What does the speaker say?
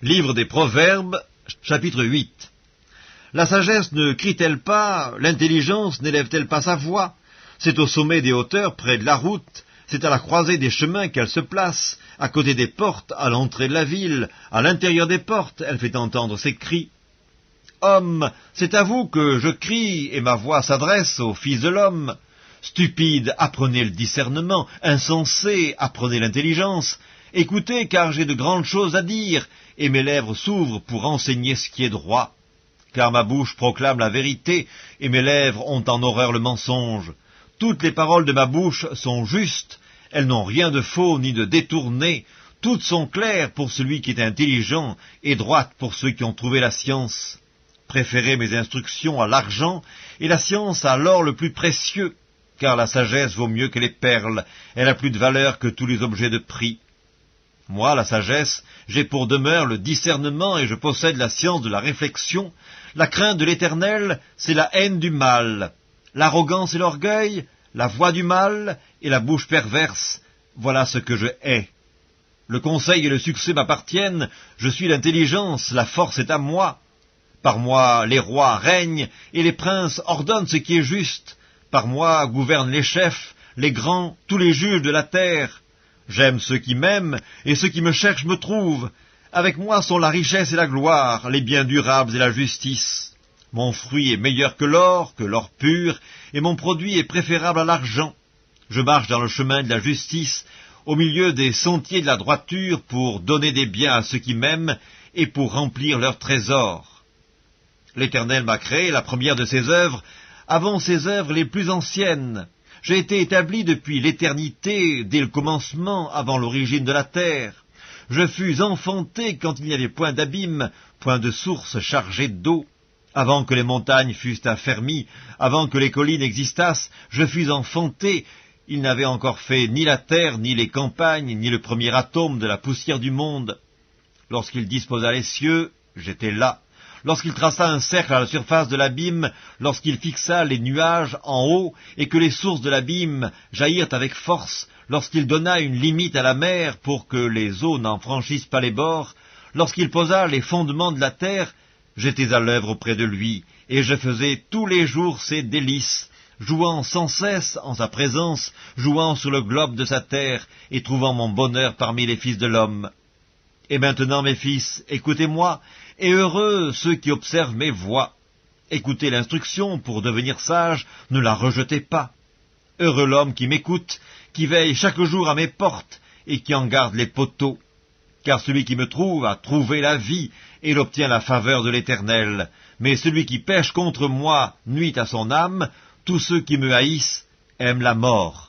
Livre des Proverbes, chapitre 8. La sagesse ne crie-t-elle pas, l'intelligence n'élève-t-elle pas sa voix? C'est au sommet des hauteurs, près de la route, c'est à la croisée des chemins qu'elle se place, à côté des portes, à l'entrée de la ville, à l'intérieur des portes, elle fait entendre ses cris. Homme, c'est à vous que je crie, et ma voix s'adresse au Fils de l'homme. Stupide, apprenez le discernement, insensé, apprenez l'intelligence. Écoutez, car j'ai de grandes choses à dire, et mes lèvres s'ouvrent pour enseigner ce qui est droit. Car ma bouche proclame la vérité, et mes lèvres ont en horreur le mensonge. Toutes les paroles de ma bouche sont justes, elles n'ont rien de faux ni de détourné, toutes sont claires pour celui qui est intelligent, et droites pour ceux qui ont trouvé la science. Préférez mes instructions à l'argent, et la science à l'or le plus précieux, car la sagesse vaut mieux que les perles, elle a plus de valeur que tous les objets de prix. Moi, la sagesse, j'ai pour demeure le discernement et je possède la science de la réflexion. La crainte de l'Éternel, c'est la haine du mal. L'arrogance et l'orgueil, la voix du mal et la bouche perverse, voilà ce que je hais. Le conseil et le succès m'appartiennent, je suis l'intelligence, la force est à moi. Par moi, les rois règnent et les princes ordonnent ce qui est juste. Par moi gouvernent les chefs, les grands, tous les juges de la terre. J'aime ceux qui m'aiment, et ceux qui me cherchent me trouvent. Avec moi sont la richesse et la gloire, les biens durables et la justice. Mon fruit est meilleur que l'or pur, et mon produit est préférable à l'argent. Je marche dans le chemin de la justice, au milieu des sentiers de la droiture, pour donner des biens à ceux qui m'aiment, et pour remplir leurs trésors. L'Éternel m'a créé, la première de ses œuvres, avant ses œuvres les plus anciennes. J'ai été établi depuis l'éternité, dès le commencement, avant l'origine de la terre. Je fus enfanté quand il n'y avait point d'abîme, point de source chargée d'eau. Avant que les montagnes fussent affermies, avant que les collines existassent, je fus enfanté. Il n'avait encore fait ni la terre, ni les campagnes, ni le premier atome de la poussière du monde. Lorsqu'il disposa les cieux, j'étais là. Lorsqu'il traça un cercle à la surface de l'abîme, lorsqu'il fixa les nuages en haut, et que les sources de l'abîme jaillirent avec force, lorsqu'il donna une limite à la mer pour que les eaux n'en franchissent pas les bords, lorsqu'il posa les fondements de la terre, j'étais à l'œuvre auprès de lui, et je faisais tous les jours ses délices, jouant sans cesse en sa présence, jouant sur le globe de sa terre, et trouvant mon bonheur parmi les fils de l'homme. Et maintenant, mes fils, écoutez-moi, et heureux ceux qui observent mes voies. Écoutez l'instruction pour devenir sage, ne la rejetez pas. Heureux l'homme qui m'écoute, qui veille chaque jour à mes portes, et qui en garde les poteaux. Car celui qui me trouve a trouvé la vie, et il obtient la faveur de l'Éternel. Mais celui qui pêche contre moi nuit à son âme, tous ceux qui me haïssent aiment la mort.